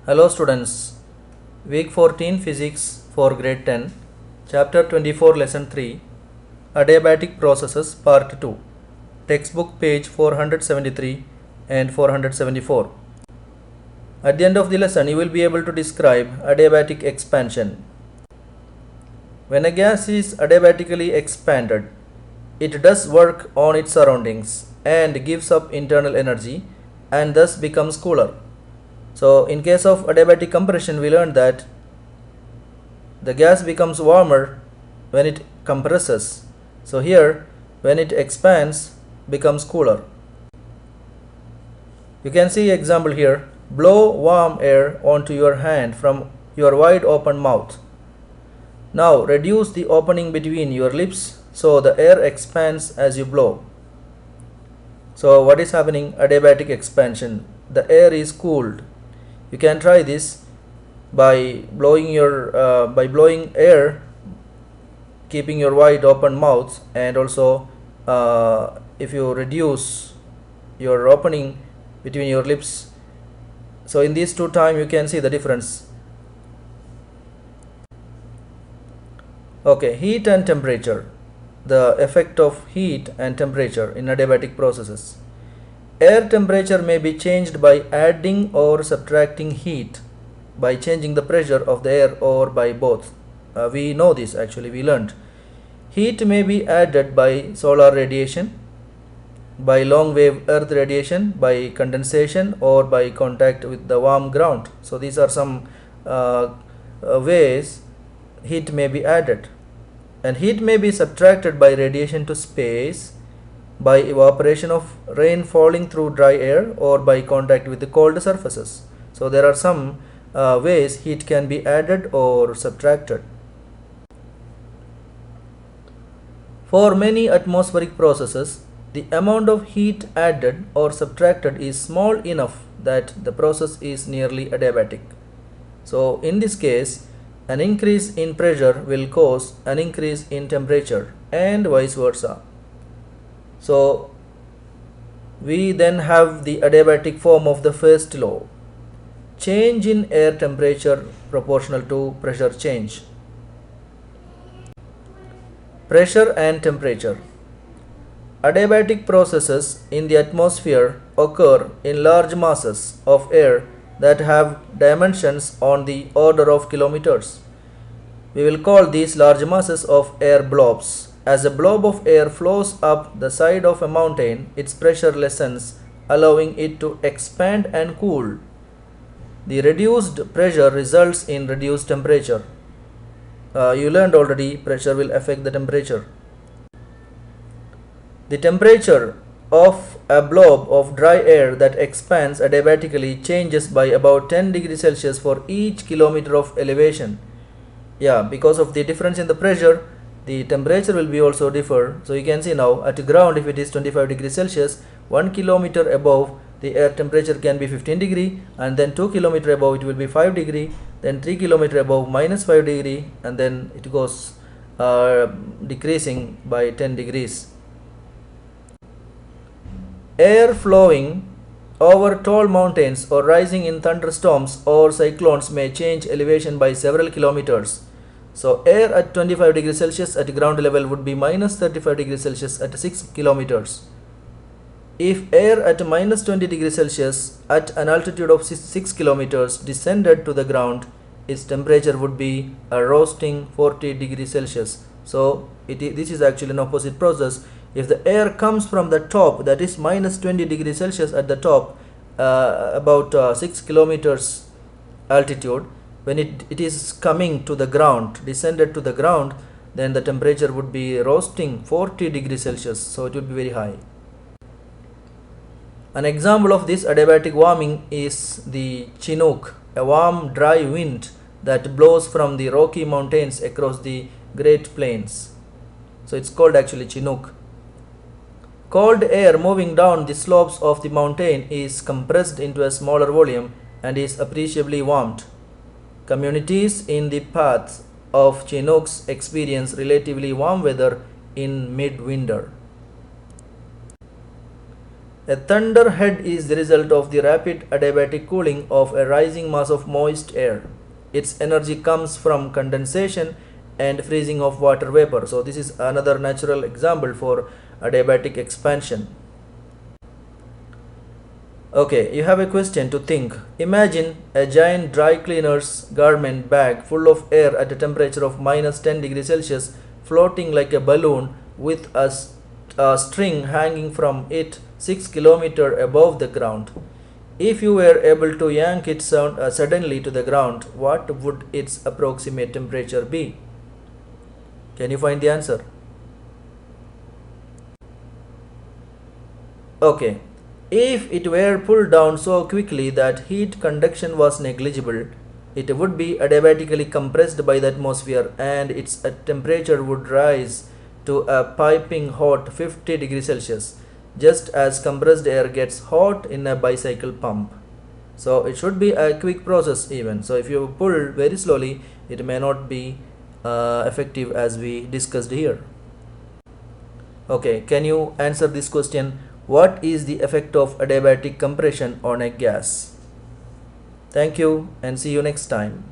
Hello students, week 14 physics for grade 10, chapter 24 lesson 3, adiabatic processes part 2, textbook page 473 and 474. At the end of the lesson you will be able to describe adiabatic expansion. When a gas is adiabatically expanded, it does work on its surroundings and gives up internal energy and thus becomes cooler. So in case of adiabatic compression, we learned that the gas becomes warmer when it compresses. So here, when it expands, becomes cooler. You can see example here. Blow warm air onto your hand from your wide open mouth. Now reduce the opening between your lips so the air expands as you blow. So what is happening? Adiabatic expansion. The air is cooled. You can try this by blowing air, keeping your wide open mouth, and also if you reduce your opening between your lips. So in these two times you can see the difference. Okay, heat and temperature. The effect of heat and temperature in adiabatic processes. Air temperature may be changed by adding or subtracting heat, by changing the pressure of the air, or by both. We know this actually, we learned. Heat may be added by solar radiation, by long wave earth radiation, by condensation, or by contact with the warm ground. So these are some ways heat may be added. And heat may be subtracted by radiation to space, by evaporation of rain falling through dry air, or by contact with the cold surfaces. So there are some ways heat can be added or subtracted. For many atmospheric processes, the amount of heat added or subtracted is small enough that the process is nearly adiabatic. So in this case, an increase in pressure will cause an increase in temperature and vice versa. So we then have the adiabatic form of the first law. Change in air temperature proportional to pressure change. Pressure and temperature. Adiabatic processes in the atmosphere occur in large masses of air that have dimensions on the order of kilometers. We will call these large masses of air blobs. As a blob of air flows up the side of a mountain, its pressure lessens, allowing it to expand and cool. The reduced pressure results in reduced temperature. You learned already, pressure will affect the temperature. The temperature of a blob of dry air that expands adiabatically changes by about 10 degrees Celsius for each kilometer of elevation. Yeah, because of the difference in the pressure, the temperature will be also differ. So you can see now at ground, if it is 25 degrees Celsius, 1 kilometer above the air temperature can be 15 degree, and then 2 kilometer above it will be 5 degree, then 3 kilometer above minus 5 degree, and then it goes decreasing by 10 degrees. Air flowing over tall mountains or rising in thunderstorms or cyclones may change elevation by several kilometers. So air at 25 degrees Celsius at ground level would be minus 35 degrees Celsius at 6 kilometers. If air at minus 20 degrees Celsius at an altitude of 6 kilometers descended to the ground, its temperature would be a roasting 40 degrees Celsius. So this is actually an opposite process. If the air comes from the top, that is minus 20 degrees Celsius at the top, about 6 kilometers altitude, when it is coming to the ground, descended to the ground, then the temperature would be roasting 40 degrees Celsius. So it would be very high. An example of this adiabatic warming is the chinook, a warm dry wind that blows from the Rocky Mountains across the Great Plains. So it's called actually chinook. Cold air moving down the slopes of the mountain is compressed into a smaller volume and is appreciably warmed. Communities in the paths of chinooks experience relatively warm weather in midwinter. A thunderhead is the result of the rapid adiabatic cooling of a rising mass of moist air. Its energy comes from condensation and freezing of water vapor. So this is another natural example for adiabatic expansion. Okay, you have a question to think. Imagine a giant dry cleaner's garment bag full of air at a temperature of minus 10 degrees Celsius, floating like a balloon with a string hanging from it 6 kilometer above the ground. If you were able to yank it suddenly to the ground, what would its approximate temperature be? Can you find the answer? Okay. If it were pulled down so quickly that heat conduction was negligible, it would be adiabatically compressed by the atmosphere and its temperature would rise to a piping hot 50 degrees Celsius, just as compressed air gets hot in a bicycle pump. So it should be a quick process even. So if you pull very slowly, it may not be effective as we discussed here. Okay, can you answer this question? What is the effect of adiabatic compression on a gas? Thank you and see you next time.